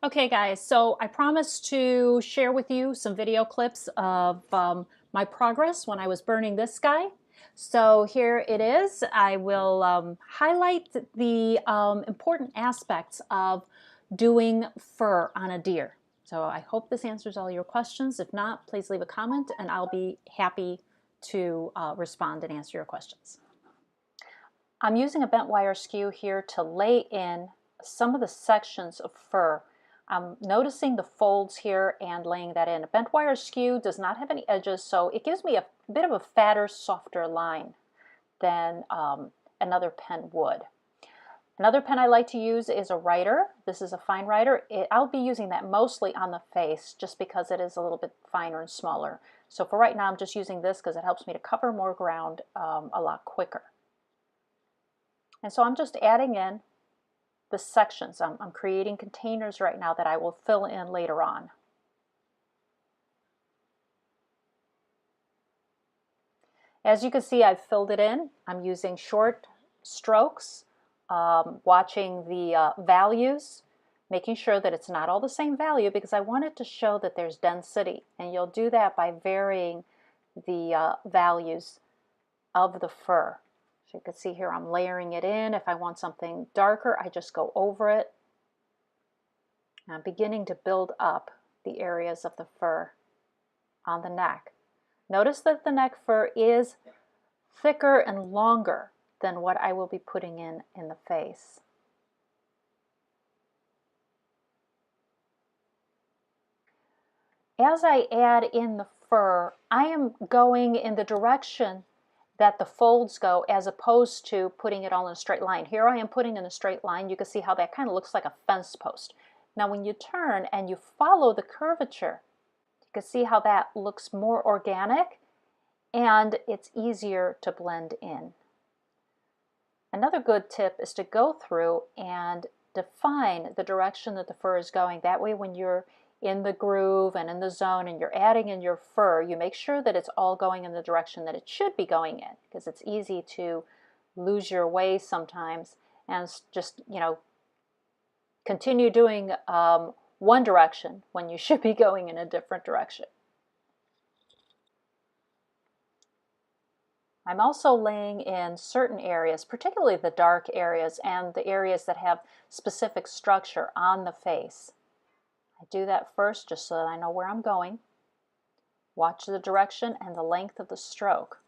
Okay guys, so I promised to share with you some video clips of my progress when I was burning this guy. So here it is. I will highlight the important aspects of doing fur on a deer. So I hope this answers all your questions. If not, please leave a comment and I'll be happy to respond and answer your questions. I'm using a bent wire skew here to lay in some of the sections of fur. I'm noticing the folds here and laying that in. A bent wire skew does not have any edges, so it gives me a bit of a fatter, softer line than another pen would. Another pen I like to use is a writer. This is a fine writer. I'll be using that mostly on the face just because it is a little bit finer and smaller. So for right now, I'm just using this because it helps me to cover more ground a lot quicker. And so I'm just adding in the sections. I'm creating containers right now that I will fill in later on. As you can see, I've filled it in. I'm using short strokes, watching the values, making sure that it's not all the same value because I want it to show that there's density. And you'll do that by varying the values of the fur. So you can see here I'm layering it in. If I want something darker, I just go over it. I'm beginning to build up the areas of the fur on the neck. Notice that the neck fur is thicker and longer than what I will be putting in the face. As I add in the fur, I am going in the direction that the folds go as opposed to putting it all in a straight line. Here I am putting in a straight line. You can see how that kind of looks like a fence post. Now when you turn and you follow the curvature, you can see how that looks more organic and it's easier to blend in. Another good tip is to go through and define the direction that the fur is going. That way when you're in the groove and in the zone and you're adding in your fur, you make sure that it's all going in the direction that it should be going in, because it's easy to lose your way sometimes and just, continue doing one direction when you should be going in a different direction. I'm also laying in certain areas, particularly the dark areas and the areas that have specific structure on the face. I do that first just so that I know where I'm going. Watch the direction and the length of the stroke.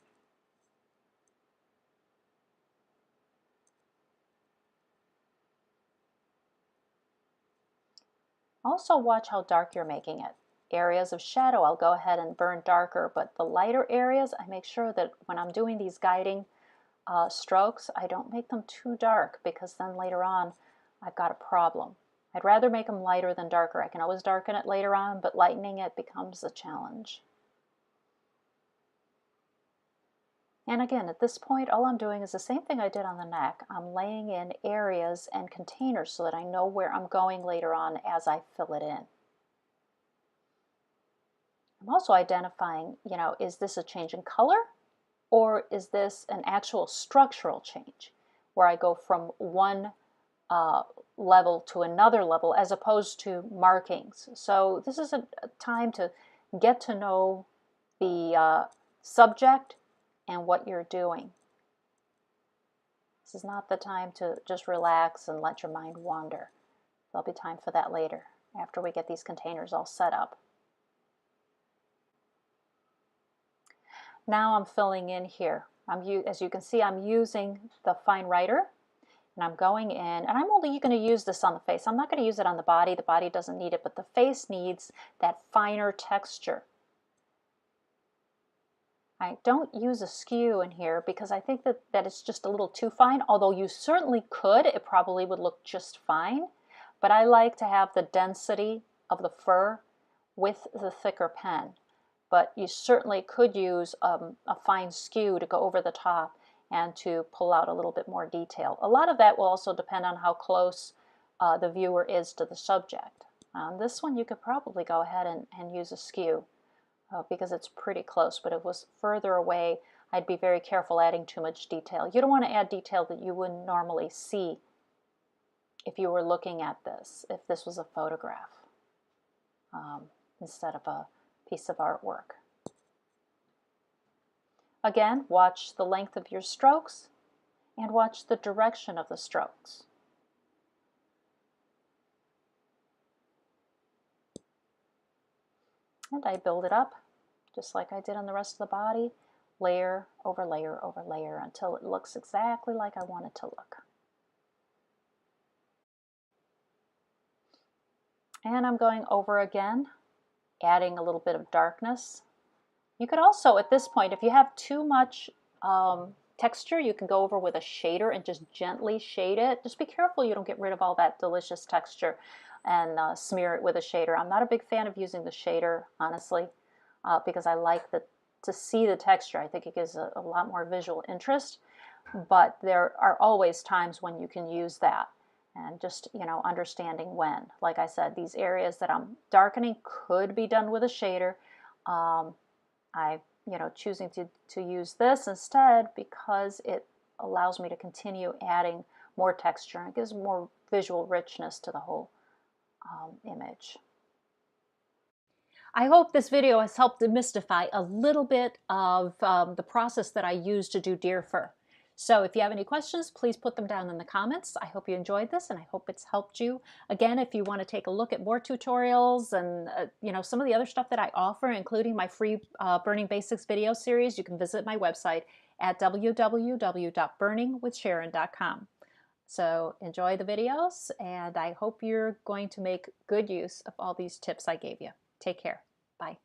Also watch how dark you're making it. Areas of shadow, I'll go ahead and burn darker, but the lighter areas, I make sure that when I'm doing these guiding strokes, I don't make them too dark because then later on I've got a problem. I'd rather make them lighter than darker. I can always darken it later on, but lightening it becomes a challenge. And again, at this point, all I'm doing is the same thing I did on the neck. I'm laying in areas and containers so that I know where I'm going later on as I fill it in. I'm also identifying, is this a change in color or is this an actual structural change where I go from one level to another level as opposed to markings. So this is a time to get to know the subject and what you're doing. This is not the time to just relax and let your mind wander. There'll be time for that later after we get these containers all set up. Now I'm filling in here. As you can see, I'm using the fine writer. And I'm going in, and I'm only going to use this on the face. I'm not going to use it on the body. The body doesn't need it, but the face needs that finer texture. I don't use a skew in here because I think that it's just a little too fine, although you certainly could. It probably would look just fine, but I like to have the density of the fur with the thicker pen. But you certainly could use a fine skew to go over the top and to pull out a little bit more detail. A lot of that will also depend on how close the viewer is to the subject. On this one, you could probably go ahead and use a skew because it's pretty close, but if it was further away, I'd be very careful adding too much detail. You don't want to add detail that you wouldn't normally see if you were looking at this, if this was a photograph instead of a piece of artwork. Again, watch the length of your strokes and watch the direction of the strokes. And I build it up just like I did on the rest of the body, layer over layer over layer until it looks exactly like I want it to look. And I'm going over again, adding a little bit of darkness. You could also, at this point, if you have too much texture, you can go over with a shader and just gently shade it. Just be careful you don't get rid of all that delicious texture and smear it with a shader. I'm not a big fan of using the shader, honestly, because I like to see the texture. I think it gives a lot more visual interest, but there are always times when you can use that. And just, you know, understanding when. Like I said, these areas that I'm darkening could be done with a shader. Choosing to use this instead because it allows me to continue adding more texture and it gives more visual richness to the whole image. I hope this video has helped demystify a little bit of the process that I use to do deer fur. So if you have any questions, please put them down in the comments. I hope you enjoyed this and I hope it's helped you. Again, if you want to take a look at more tutorials and some of the other stuff that I offer, including my free Burning Basics video series, you can visit my website at www.burningwithsharon.com. So enjoy the videos and I hope you're going to make good use of all these tips I gave you. Take care. Bye.